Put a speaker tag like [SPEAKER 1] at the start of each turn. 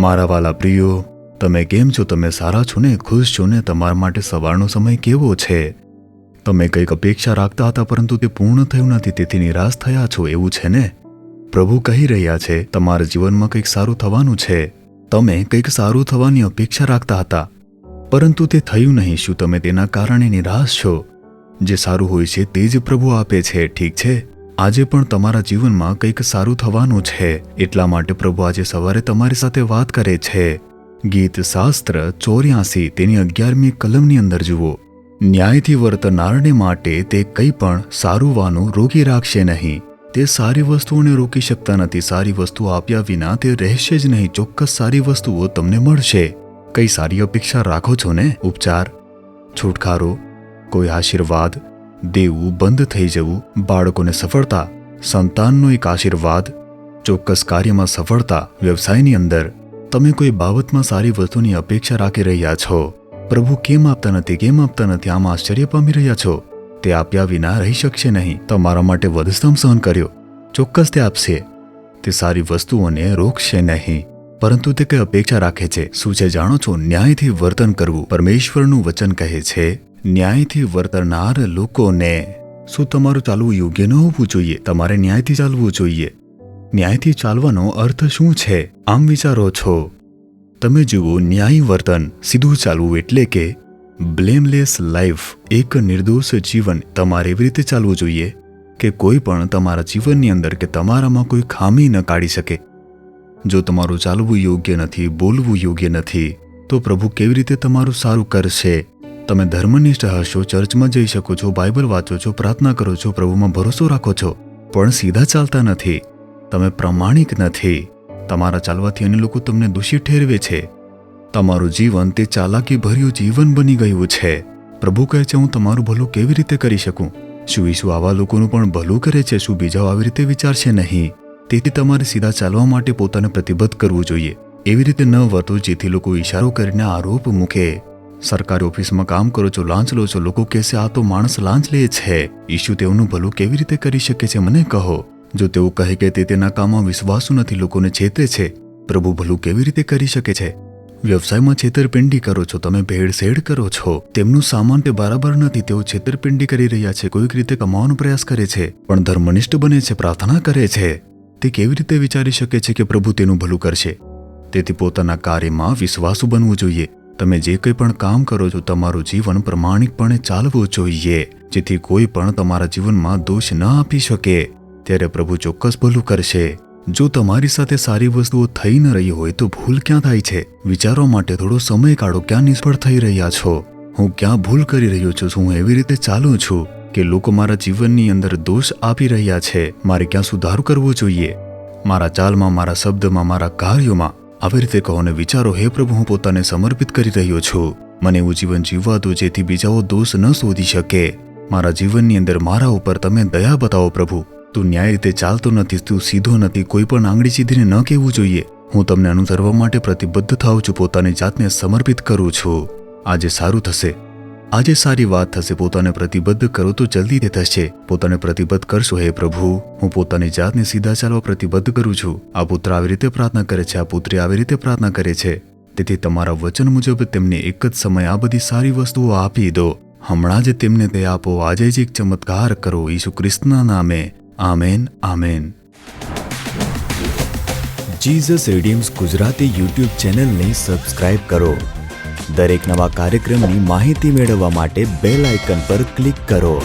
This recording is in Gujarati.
[SPEAKER 1] મારા વાલા પ્રિયો, તમે કેમ છો? તમે સારા છો ને? ખુશ છો ને? તમારા માટે સવારનો સમય કેવો છે? તમે કંઈક અપેક્ષા રાખતા હતા પરંતુ તે પૂર્ણ થયું નથી, તેથી નિરાશ થયા છો, એવું છે ને? પ્રભુ કહી રહ્યા છે તમારા જીવનમાં કંઈક સારું થવાનું છે. તમે કંઈક સારું થવાની અપેક્ષા રાખતા હતા પરંતુ તે થયું નહીં. શું તમે તેના કારણે નિરાશ છો? જે સારું હોય છે તે જ પ્રભુ આપે છે, ઠીક છે? આજે પણ તમારા જીવનમાં કંઈક સારું થવાનું છે, એટલા માટે પ્રભુ આજે સવારે તમારી સાથે વાત કરે છે. ગીત શાસ્ત્ર 84 તેની 11મી કલમની અંદર જુઓ. ન્યાયથી વર્તનારને માટે તે કંઈ પણ સારુંવાનું રોકી રાખશે નહીં. તે સારી વસ્તુઓને રોકી શકતા નથી. સારી વસ્તુઓ આપ્યા વિના તે રહેશે જ નહીં. ચોક્કસ સારી વસ્તુઓ તમને મળશે. કઈ સારી અપેક્ષા રાખો છો ને? ઉપચાર, છુટકારો, કોઈ આશીર્વાદ, દેવું બંધ થઈ જવું, બાળકોને સફળતા, સંતાનનો એક આશીર્વાદ, ચોક્કસ કાર્યમાં સફળતા, વ્યવસાયની અંદર તમે કોઈ બાબતમાં સારી વસ્તુની અપેક્ષા રાખી રહ્યા છો. પ્રભુ કેમ આપતા નથી? કેમ આપતા નથી? આમ આશ્ચર્ય પામી રહ્યા છો? તે આપ્યા વિના રહી શકશે નહીં. તમારા માટે વધસ્તંભ સહન કર્યો, ચોક્કસ તે આપશે. તે સારી વસ્તુઓને રોકશે નહીં, પરંતુ તે કઈ અપેક્ષા રાખે છે. શું છે જાણો છો? ન્યાયથી વર્તન કરવું. પરમેશ્વરનું વચન કહે છે ન્યાયથી વર્તનાર લોકોને. શું તમારું ચાલવું યોગ્ય ન હોવું જોઈએ? તમારે ન્યાયથી ચાલવું જોઈએ. ન્યાયથી ચાલવાનો અર્થ શું છે? આમ વિચારો છો તમે. જુઓ, ન્યાયી વર્તન, સીધું ચાલવું એટલે કે બ્લેમલેસ લાઈફ, એક નિર્દોષ જીવન. તમારે એવી રીતે ચાલવું જોઈએ કે કોઈ પણ તમારા જીવનની અંદર કે તમારામાં કોઈ ખામી ન કાઢી શકે. જો તમારું ચાલવું યોગ્ય નથી, બોલવું યોગ્ય નથી, તો પ્રભુ કેવી રીતે તમારું સારું કરશે? તમે ધર્મનિષ્ઠ હશો, ચર્ચમાં જઈ શકો છો, બાઇબલ વાંચો છો, પ્રાર્થના કરો છો, પ્રભુમાં ભરોસો રાખો છો, પણ સીધા ચાલતા નથી. તમે પ્રમાણિક નથી. તમારા ચાલવાથી અન્ય લોકો તમને દોષિત ઠેરવે છે. તમારું જીવન તે ચાલાકી ભર્યું જીવન બની ગયું છે. પ્રભુ કહે છે હું તમારું ભલું કેવી રીતે કરી શકું? શું ઈસુ આવા લોકોનું પણ ભલું કરે છે? શું બીજાઓ આવી રીતે વિચારશે નહીં? તેથી તમારે સીધા ચાલવા માટે પોતાને પ્રતિબદ્ધ કરવું જોઈએ. એવી રીતે ન વર્તો જેથી લોકો ઈશારો કરીને આરોપ મૂકે. સરકારી ઓફિસમાં કામ કરો છો, લાંચ લો છો, લોકો કહેશે આ તો માણસ લાંચ લે છે. ઈસુ તેઓનું ભલું કેવી રીતે કરી શકે છે? મને કહો. જો તેઓ કહે કે તે તેના કામમાં વિશ્વાસુ નથી, લોકોને છેતરે છે, પ્રભુ ભલું કેવી રીતે કરી શકે છે? વ્યવસાયમાં છેતરપિંડી કરો છો, તમે ભેળસેળ કરો છો, તેમનું સામાન તે બરાબર નથી, તેઓ છેતરપિંડી કરી રહ્યા છે, કોઈક રીતે કમાવાનો પ્રયાસ કરે છે, પણ ધર્મનિષ્ઠ બને છે, પ્રાર્થના કરે છે. તે કેવી રીતે વિચારી શકે છે કે પ્રભુ તેનું ભલું કરશે? તેથી પોતાના કાર્યમાં વિશ્વાસુ બનવું જોઈએ. તમે જે કંઈ પણ કામ કરો છો, તમારું જીવન પ્રમાણિકપણે ચાલવું જોઈએ, જેથી કોઈ પણ તમારા જીવનમાં દોષ ન આપી શકે. ત્યારે પ્રભુ ચોક્કસ ભલું કરશે. જો તમારી સાથે સારી વસ્તુઓ થઈ ન રહી હોય તો ભૂલ ક્યાં થાય છે? વિચારવા માટે થોડો સમય કાઢો. ક્યાં નિષ્ફળ થઈ રહ્યા છો? હું ક્યાં ભૂલ કરી રહ્યો છું? શું હું એવી રીતે ચાલું છું કે લોકો મારા જીવનની અંદર દોષ આપી રહ્યા છે? મારે ક્યાં સુધારો કરવો જોઈએ? મારા ચાલમાં, મારા શબ્દમાં, મારા કાર્યોમાં? આવી રીતે કહો અને વિચારો, હે પ્રભુ, હું પોતાને સમર્પિત કરી રહ્યો છું. મને એવું જીવન જીવવા દો જેથી બીજાઓ દોષ ન શોધી શકે. મારા જીવનની અંદર મારા ઉપર તમે દયા બતાવો પ્રભુ. તું ન્યાય રીતે ચાલતો નથી, તું સીધો નથી, કોઈ પણ આંગળી સીધીને ન કહેવું જોઈએ. હું તમને અનુસરવા માટે પ્રતિબદ્ધ થાઉં છું, પોતાની જાતને સમર્પિત કરું છું. આજે સારું થશે, આજે સારી વાત થશે. પોતાને પ્રતિબદ્ધ કરો તો જલ્દી તે થશે. પોતાને પ્રતિબદ્ધ કરશો, હે પ્રભુ, હું પોતાની જાતને સીધા ચાલવા પ્રતિબદ્ધ કરું છું. આ પુત્ર આવી રીતે પ્રાર્થના કરે છે, આ પુત્રી આવી રીતે પ્રાર્થના કરે છે. તેથી તમારા વચન મુજબ તેમને એક જ સમય આ બધી સારી વસ્તુઓ આપી દો. હમણાં જ તેમને તે આપો. આજે જ એક ચમત્કાર કરો, ઈસુ ખ્રિસ્તના નામે. Amen, amen. Jesus redeems Gujarati YouTube ચેનલને સબસ્ક્રાઇબ કરો. દરેક નવા કાર્યક્રમની માહિતી મેળવવા માટે બેલ આઇકન પર ક્લિક કરો.